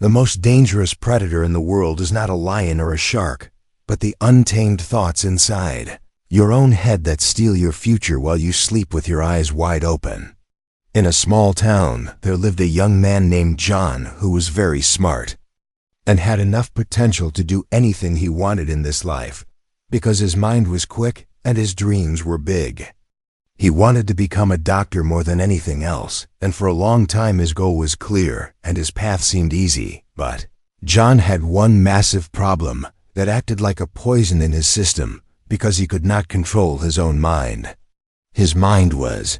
The most dangerous predator in the world is not a lion or a shark, but the untamed thoughts inside, your own head that steal your future while you sleep with your eyes wide open. In a small town, there lived a young man named John who was very smart and had enough potential to do anything he wanted in this life because his mind was quick and his dreams were big. He wanted to become a doctor more than anything else, and for a long time his goal was clear and his path seemed easy. But John had one massive problem that acted like a poison in his system because he could not control his own mind. His mind was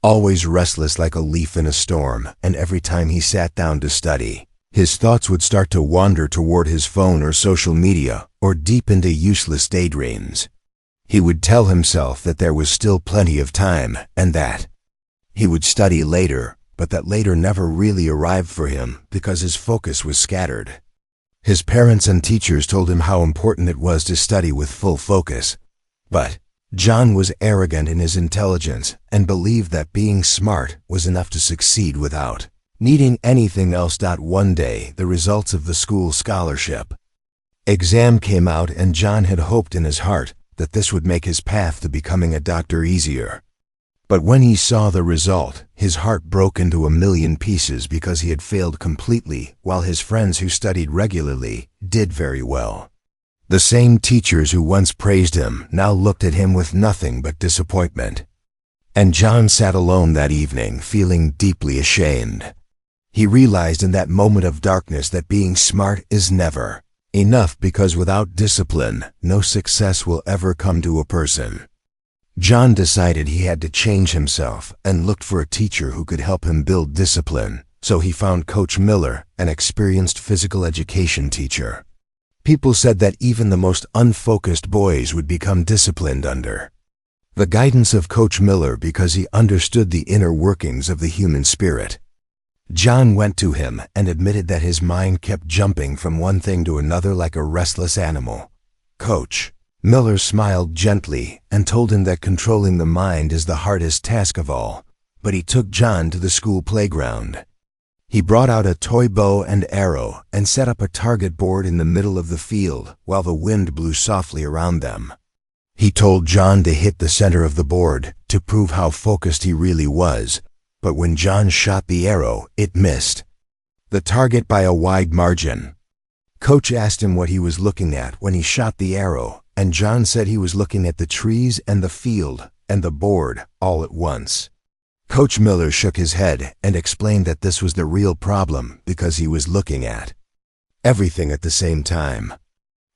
always restless like a leaf in a storm, and every time he sat down to study, his thoughts would start to wander toward his phone or social media or deep into useless daydreams. He would tell himself that there was still plenty of time and that he would study later, but that later never really arrived for him because his focus was scattered. His parents and teachers told him how important it was to study with full focus, but John was arrogant in his intelligence and believed that being smart was enough to succeed without needing anything else. One day, the results of the school scholarship exam came out, and John had hoped in his heart that this would make his path to becoming a doctor easier. But when he saw the result, his heart broke into a million pieces because he had failed completely while his friends who studied regularly did very well. The same teachers who once praised him now looked at him with nothing but disappointment. And John sat alone that evening, feeling deeply ashamed. He realized in that moment of darkness that being smart is never enough because without discipline, no success will ever come to a person. John decided he had to change himself and looked for a teacher who could help him build discipline, so he found Coach Miller, an experienced physical education teacher. People said that even the most unfocused boys would become disciplined under the guidance of Coach Miller because he understood the inner workings of the human spirit. John went to him and admitted that his mind kept jumping from one thing to another like a restless animal. Coach Miller smiled gently and told him that controlling the mind is the hardest task of all, but he took John to the school playground. He brought out a toy bow and arrow and set up a target board in the middle of the field while the wind blew softly around them. He told John to hit the center of the board to prove how focused he really was, but when John shot the arrow, it missed the target by a wide margin. Coach asked him what he was looking at when he shot the arrow, and John said he was looking at the trees and the field and the board all at once. Coach Miller shook his head and explained that this was the real problem because he was looking at everything at the same time.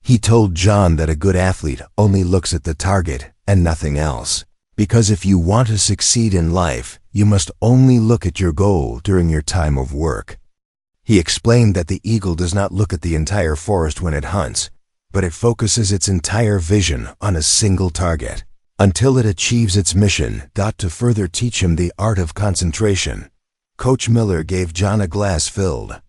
He told John that a good athlete only looks at the target and nothing else, because if you want to succeed in life, you must only look at your goal during your time of work. He explained that the eagle does not look at the entire forest when it hunts, but it focuses its entire vision on a single target until it achieves its mission. To further teach him the art of concentration, Coach Miller gave John a glass filled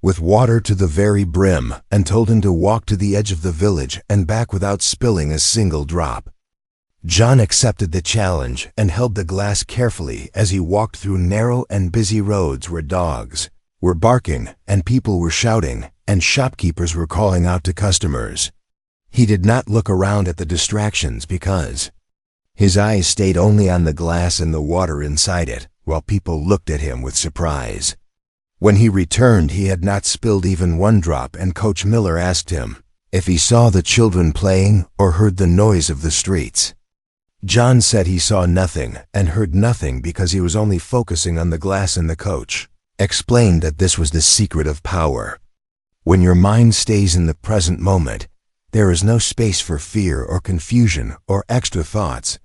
with water to the very brim and told him to walk to the edge of the village and back without spilling a single drop. John accepted the challenge and held the glass carefully as he walked through narrow and busy roads where dogs were barking and people were shouting and shopkeepers were calling out to customers. He did not look around at the distractions because his eyes stayed only on the glass and the water inside it, while people looked at him with surprise. When he returned, he had not spilled even one drop, and Coach Miller asked him if he saw the children playing or heard the noise of the streets. John said he saw nothing and heard nothing because he was only focusing on the glass, and the coach explained that this was the secret of power. When your mind stays in the present moment, there is no space for fear or confusion or extra thoughts,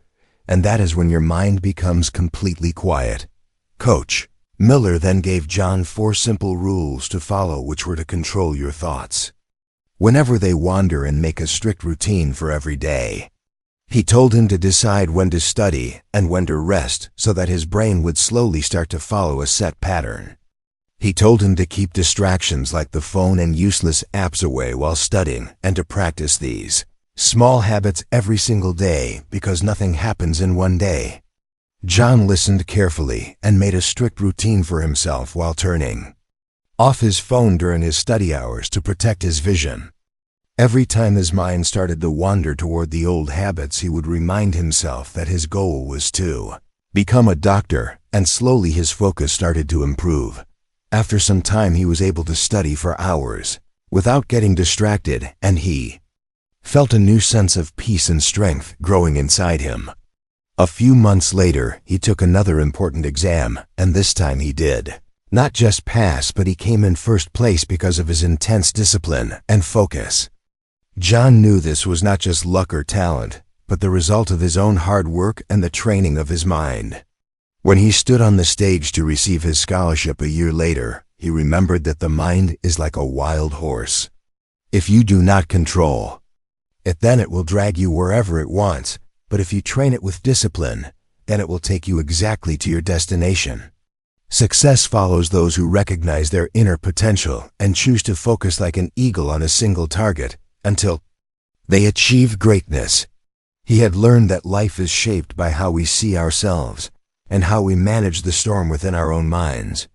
and that is when your mind becomes completely quiet. Coach Miller then gave John 4 simple rules to follow, which were to control your thoughts whenever they wander and make a strict routine for every day. He told him to decide when to study and when to rest so that his brain would slowly start to follow a set pattern. He told him to keep distractions like the phone and useless apps away while studying and to practice these small habits every single day because nothing happens in one day. John listened carefully and made a strict routine for himself while turning off his phone during his study hours to protect his vision. Every time his mind started to wander toward the old habits, he would remind himself that his goal was to become a doctor, and slowly his focus started to improve. After some time, he was able to study for hours without getting distracted, and he felt a new sense of peace and strength growing inside him. A few months later, he took another important exam, and this time he did not just pass, but he came in first place because of his intense discipline and focus. John knew this was not just luck or talent, but the result of his own hard work and the training of his mind. When he stood on the stage to receive his scholarship a year later, he remembered that the mind is like a wild horse. If you do not control it, then it will drag you wherever it wants, but if you train it with discipline, then it will take you exactly to your destination. Success follows those who recognize their inner potential and choose to focus like an eagle on a single target until they achieve greatness. He had learned that life is shaped by how we see ourselves and how we manage the storm within our own minds.